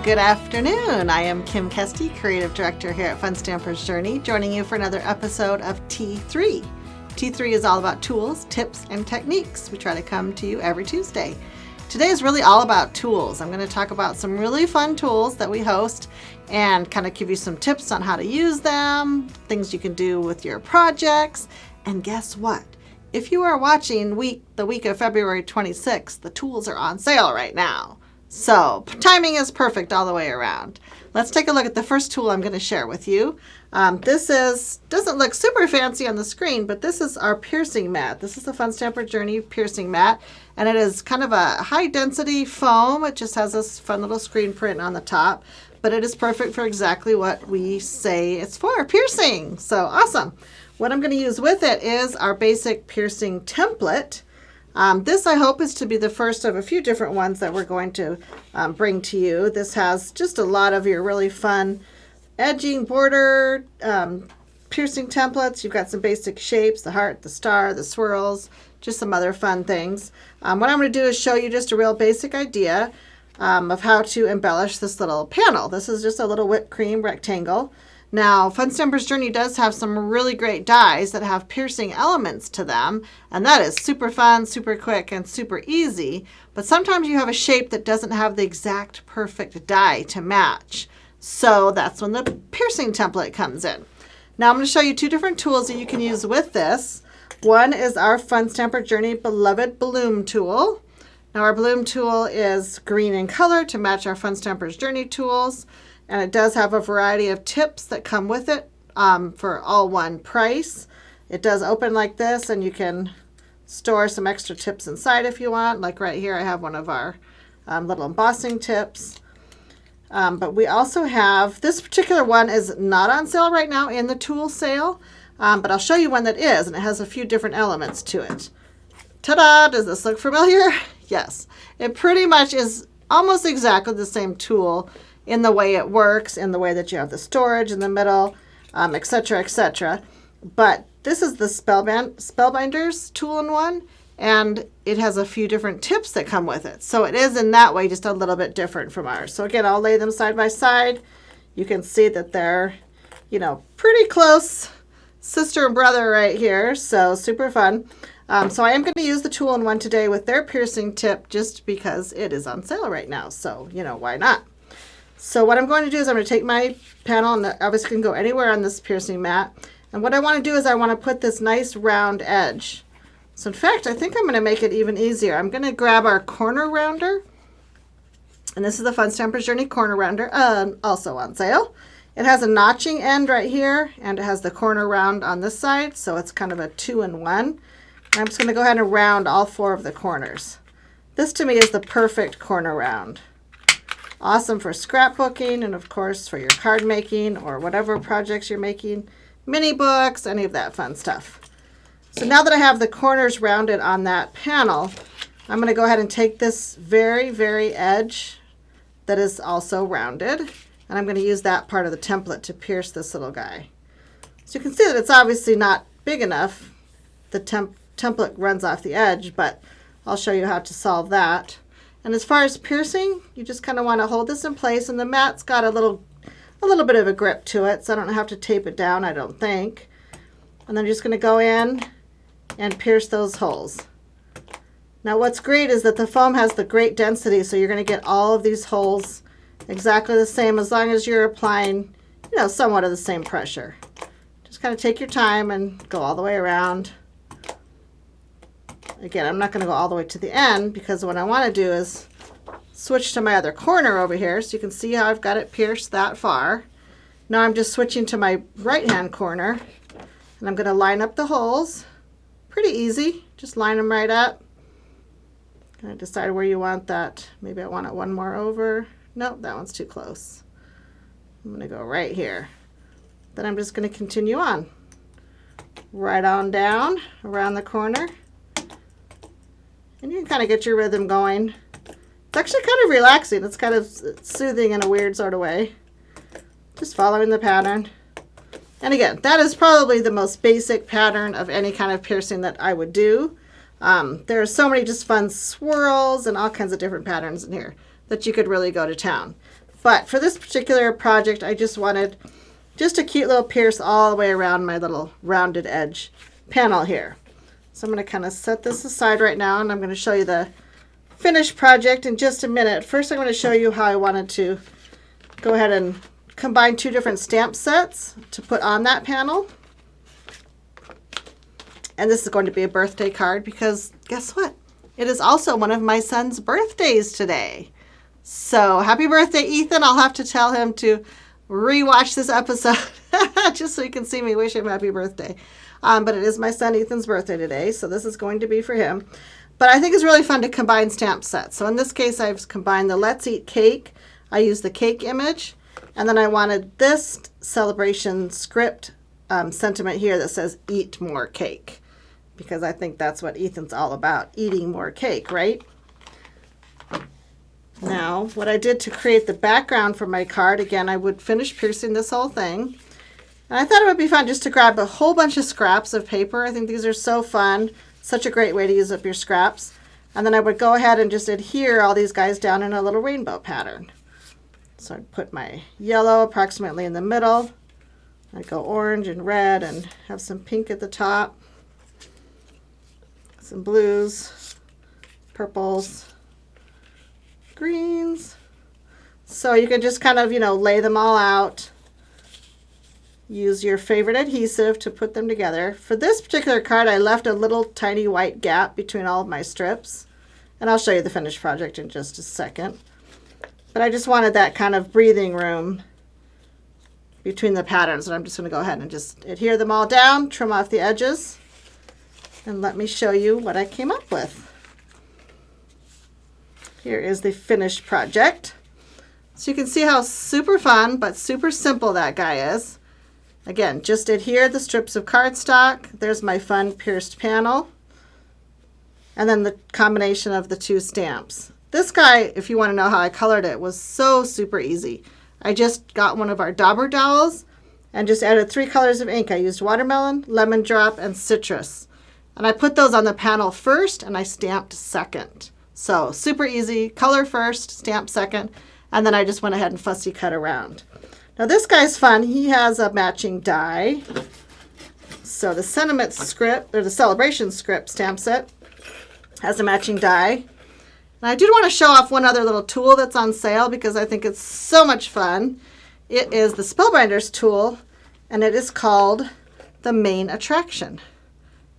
Good afternoon. I am Kim Kesti, Creative Director here at Fun Stamper's Journey, joining you for another episode of T3. T3 is all about tools, tips, and techniques. We try to come to you every Tuesday. Today is really all about tools. I'm going to talk about some really fun tools that we host and kind of give you some tips on how to use them, things you can do with your projects. And guess what? If you are watching the week of February 26th, the tools are on sale right now. So timing is perfect all the way around. Let's take a look at the first tool I'm going to share with you. Doesn't look super fancy on the screen, but this is our piercing mat. This is the Fun Stamper Journey piercing mat, and it is kind of a high density foam. It just has this fun little screen print on the top, but it is perfect for exactly what we say it's for, piercing. So awesome. What I'm going to use with it is our basic piercing template. This, I hope, is to be the first of a few different ones that we're going to bring to you. This has just a lot of your really fun edging, border, piercing templates. You've got some basic shapes, the heart, the star, the swirls, just some other fun things. What I'm going to do is show you just a real basic idea of how to embellish this little panel. This is just a little whipped cream rectangle. Now, Fun Stamper's Journey does have some really great dies that have piercing elements to them, and that is super fun, super quick, and super easy. But sometimes you have a shape that doesn't have the exact perfect die to match. So that's when the piercing template comes in. Now I'm going to show you two different tools that you can use with this. One is our Fun Stamper Journey beloved bloom tool. Now our bloom tool is green in color to match our Fun Stamper's Journey tools. And it does have a variety of tips that come with it for all one price. It does open like this, and you can store some extra tips inside if you want. Like right here, I have one of our little embossing tips. But we also have, this particular one is not on sale right now in the tool sale, but I'll show you one that is, and it has a few different elements to it. Ta-da! Does this look familiar? Yes. It pretty much is almost exactly the same tool in the way it works, in the way that you have the storage in the middle, etc., etc. But this is the Spellbinders tool-in-one, and it has a few different tips that come with it. So it is in that way just a little bit different from ours. So again, I'll lay them side by side. You can see that they're, pretty close sister and brother right here. So super fun. So I am going to use the tool-in-one today with their piercing tip just because it is on sale right now. So, why not? So what I'm going to do is I'm going to take my panel, and obviously can go anywhere on this piercing mat. And what I want to do is I want to put this nice round edge. So in fact, I think I'm going to make it even easier. I'm going to grab our corner rounder. And this is the Fun Stamper's Journey corner rounder, also on sale. It has a notching end right here, and it has the corner round on this side. So it's kind of a 2-in-1. And I'm just going to go ahead and round all 4 of the corners. This to me is the perfect corner round. Awesome for scrapbooking, and of course for your card making or whatever projects you're making, mini books, any of that fun stuff. So now that I have the corners rounded on that panel, I'm going to go ahead and take this very, very edge that is also rounded, and I'm going to use that part of the template to pierce this little guy. So you can see that it's obviously not big enough. The template runs off the edge, but I'll show you how to solve that. And as far as piercing, you just kind of want to hold this in place, and the mat's got a little bit of a grip to it, so I don't have to tape it down, I don't think. And then I'm just going to go in and pierce those holes. Now what's great is that the foam has the great density, so you're going to get all of these holes exactly the same as long as you're applying, somewhat of the same pressure. Just kind of take your time and go all the way around. Again, I'm not going to go all the way to the end because what I want to do is switch to my other corner over here, so you can see how I've got it pierced that far. Now I'm just switching to my right-hand corner, and I'm going to line up the holes. Pretty easy. Just line them right up. Kind of decide where you want that. Maybe I want it one more over. Nope, that one's too close. I'm going to go right here. Then I'm just going to continue on. Right on down around the corner. And you can kind of get your rhythm going. It's actually kind of relaxing. It's kind of soothing in a weird sort of way. Just following the pattern. And again, that is probably the most basic pattern of any kind of piercing that I would do. There are so many just fun swirls and all kinds of different patterns in here that you could really go to town. But for this particular project, I just wanted just a cute little pierce all the way around my little rounded edge panel here. So I'm going to kind of set this aside right now, and I'm going to show you the finished project in just a minute. First, I'm going to show you how I wanted to go ahead and combine two different stamp sets to put on that panel. And this is going to be a birthday card because guess what? It is also one of my son's birthdays today. So happy birthday, Ethan. I'll have to tell him to rewatch this episode just so you can see me wish him happy birthday. But it is my son Ethan's birthday today, so this is going to be for him. But I think it's really fun to combine stamp sets. So in this case, I've combined the Let's Eat Cake. I used the cake image. And then I wanted this celebration script sentiment here that says eat more cake. Because I think that's what Ethan's all about, eating more cake, right? Now, what I did to create the background for my card, again, I would finish piercing this whole thing. And I thought it would be fun just to grab a whole bunch of scraps of paper. I think these are so fun. Such a great way to use up your scraps. And then I would go ahead and just adhere all these guys down in a little rainbow pattern. So I'd put my yellow approximately in the middle. I'd go orange and red and have some pink at the top. Some blues, purples, greens. So you can just kind of, lay them all out. Use your favorite adhesive to put them together. For this particular card, I left a little tiny white gap between all of my strips. And I'll show you the finished project in just a second. But I just wanted that kind of breathing room between the patterns. And I'm just going to go ahead and just adhere them all down, trim off the edges. And let me show you what I came up with. Here is the finished project. So you can see how super fun but super simple that guy is. Again, just adhere the strips of cardstock. There's my fun pierced panel. And then the combination of the two stamps. This guy, if you want to know how I colored it, was so super easy. I just got one of our Dauber dowels and just added 3 colors of ink. I used watermelon, lemon drop, and citrus. And I put those on the panel first and I stamped second. So super easy, color first, stamp second, and then I just went ahead and fussy cut around. Now this guy's fun. He has a matching die. So the sentiment script, or the celebration script stamp set has a matching die. And I did want to show off one other little tool that's on sale because I think it's so much fun. It is the Spellbinders tool and it is called the Main Attraction.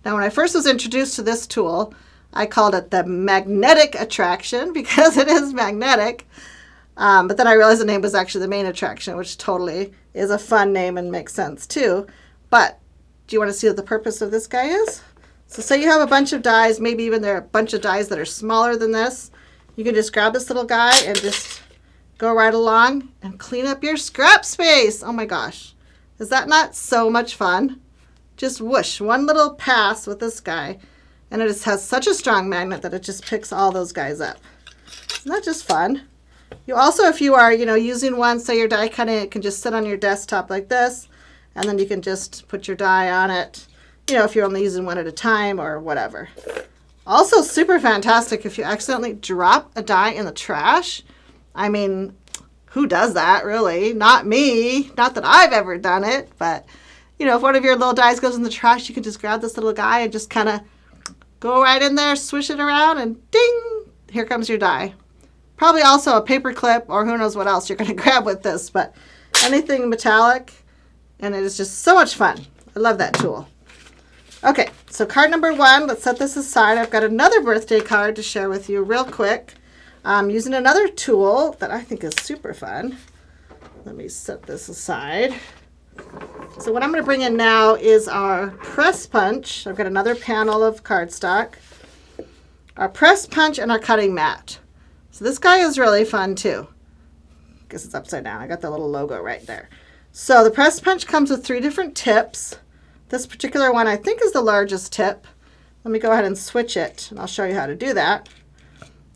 Now, when I first was introduced to this tool, I called it the Magnetic Attraction because it is magnetic. But then I realized the name was actually the Main Attraction, which totally is a fun name and makes sense too. But do you want to see what the purpose of this guy is? So say you have a bunch of dies, maybe even there are a bunch of dies that are smaller than this. You can just grab this little guy and just go right along and clean up your scrap space. Oh my gosh. Is that not so much fun? Just whoosh, one little pass with this guy, and it just has such a strong magnet that it just picks all those guys up. Isn't that just fun? You also, if you are, using one, say you're die cutting, it can just sit on your desktop like this, and then you can just put your die on it, if you're only using one at a time or whatever. Also super fantastic if you accidentally drop a die in the trash. I mean, who does that, really? Not me. Not that I've ever done it, but if one of your little dies goes in the trash, you can just grab this little guy and just kind of go right in there, swish it around, and ding, here comes your die. Probably also a paper clip or who knows what else you're going to grab with this, but anything metallic, and it is just so much fun. I love that tool. Okay, so card number 1, let's set this aside. I've got another birthday card to share with you real quick. I'm using another tool that I think is super fun. Let me set this aside. So what I'm going to bring in now is our press punch. I've got another panel of cardstock. Our press punch and our cutting mat. So this guy is really fun too. I guess it's upside down. I got the little logo right there. So the press punch comes with 3 different tips. This particular one I think is the largest tip. Let me go ahead and switch it and I'll show you how to do that.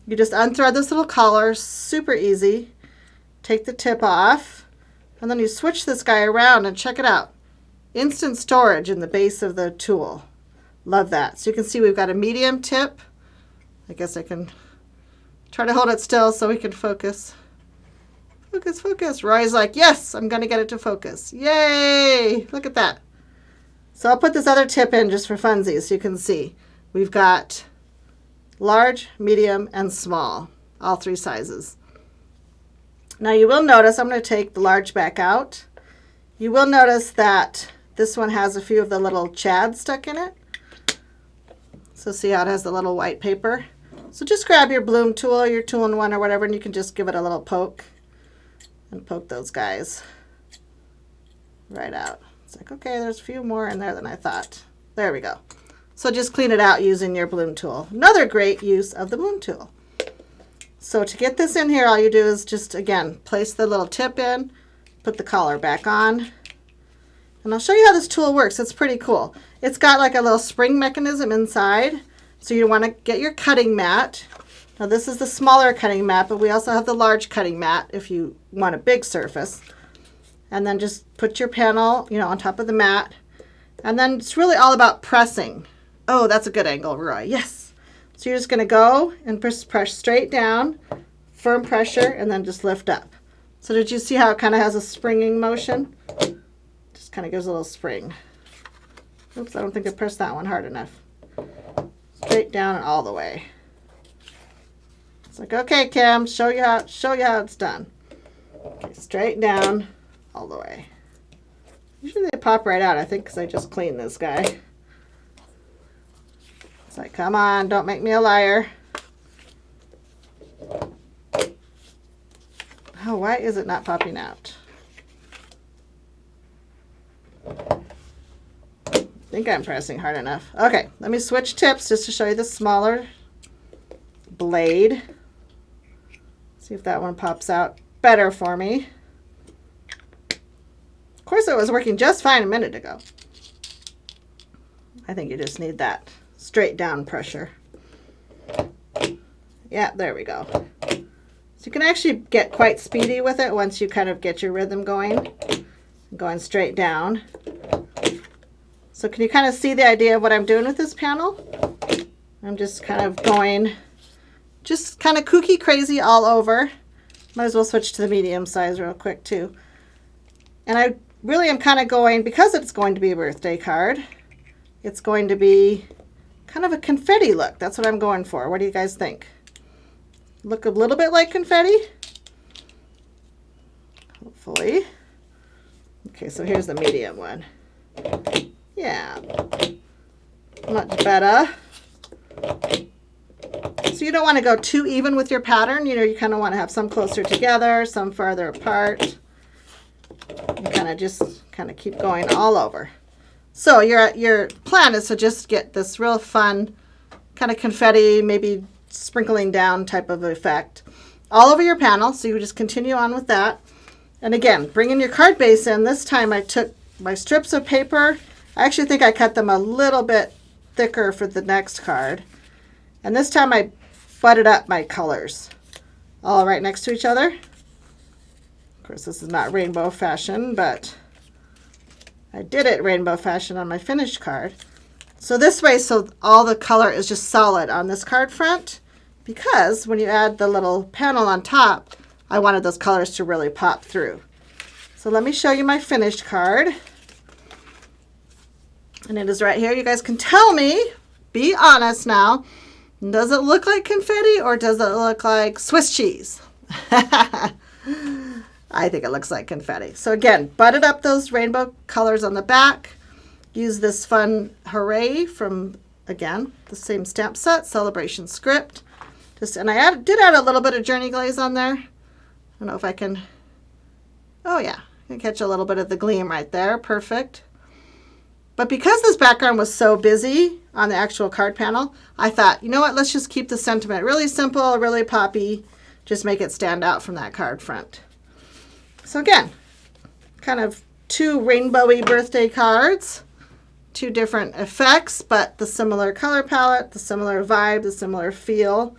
You just unthread this little collar, super easy. Take the tip off and then you switch this guy around and check it out. Instant storage in the base of the tool. Love that. So you can see we've got a medium tip. I guess I can try to hold it still so we can focus. Focus, focus. Roy's like, yes, I'm going to get it to focus. Yay! Look at that. So I'll put this other tip in just for funsies so you can see. We've got large, medium, and small, all 3 sizes. Now you will notice, I'm going to take the large back out. You will notice that this one has a few of the little chads stuck in it. So see how it has the little white paper? So just grab your bloom tool or your tool-in-one or whatever, and you can just give it a little poke and poke those guys right out. It's like, okay, there's a few more in there than I thought. There we go. So just clean it out using your bloom tool. Another great use of the bloom tool. So to get this in here, all you do is just, again, place the little tip in, put the collar back on, and I'll show you how this tool works. It's pretty cool. It's got like a little spring mechanism inside. So you want to get your cutting mat. Now this is the smaller cutting mat, but we also have the large cutting mat if you want a big surface. And then just put your panel, on top of the mat. And then it's really all about pressing. Oh, that's a good angle, Roy. Yes. So you're just going to go and press straight down, firm pressure, and then just lift up. So did you see how it kind of has a springing motion? Just kind of gives a little spring. Oops, I don't think I pressed that one hard enough. Straight down and all the way. It's like, okay, Kim, show you how it's done. Okay, straight down all the way. Usually they pop right out, I think, because I just cleaned this guy. It's like, come on, don't make me a liar. Oh, why is it not popping out? I think I'm pressing hard enough. Okay, let me switch tips just to show you the smaller blade. See if that one pops out better for me. Of course, it was working just fine a minute ago. I think you just need that straight down pressure. Yeah, there we go. So you can actually get quite speedy with it once you kind of get your rhythm going straight down. So can you kind of see the idea of what I'm doing with this panel? I'm just kind of going, just kind of kooky crazy all over. Might as well switch to the medium size real quick too. And I really am kind of going, because it's going to be a birthday card, it's going to be kind of a confetti look. That's what I'm going for. What do you guys think? Look a little bit like confetti? Hopefully. Okay, so here's the medium one. Yeah, much better. So you don't want to go too even with your pattern. You kind of want to have some closer together, some farther apart. You kind of keep going all over. So your plan is to just get this real fun kind of confetti, maybe sprinkling down type of effect all over your panel. So you just continue on with that. And again, bringing your card base in. This time I took my strips of paper. I actually think I cut them a little bit thicker for the next card. And this time I butted up my colors all right next to each other. Of course, this is not rainbow fashion, but I did it rainbow fashion on my finished card. So this way, so all the color is just solid on this card front, because when you add the little panel on top, I wanted those colors to really pop through. So let me show you my finished card. And it is right here. You guys can tell me, be honest now, does it look like confetti or does it look like Swiss cheese? I think it looks like confetti. So again, butted up those rainbow colors on the back. Use this fun hooray from, again, the same stamp set, Celebration Script. And I did add a little bit of Journey Glaze on there. I don't know if I can, oh yeah, I can catch a little bit of the gleam right there. Perfect. But because this background was so busy on the actual card panel, I thought, you know what, let's just keep the sentiment really simple, really poppy, just make it stand out from that card front. So again, kind of 2 rainbowy birthday cards, 2 different effects, but the similar color palette, the similar vibe, the similar feel,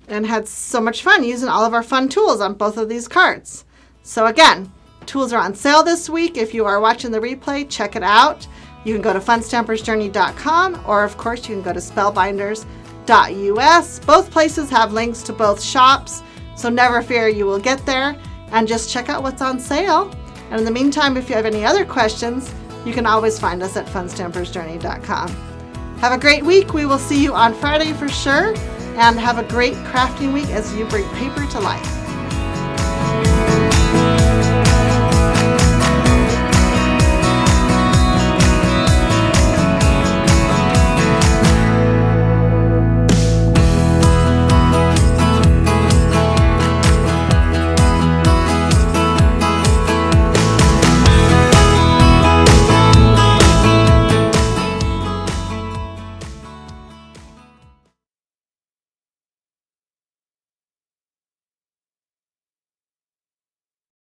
and had so much fun using all of our fun tools on both of these cards. So again, tools are on sale this week. If you are watching the replay, check it out. You can go to funstampersjourney.com, or of course you can go to spellbinders.us. Both places have links to both shops, so never fear, you will get there. and just check out what's on sale. And in the meantime, if you have any other questions, you can always find us at funstampersjourney.com. Have a great week. We will see you on Friday for sure. And have a great crafting week as you bring paper to life.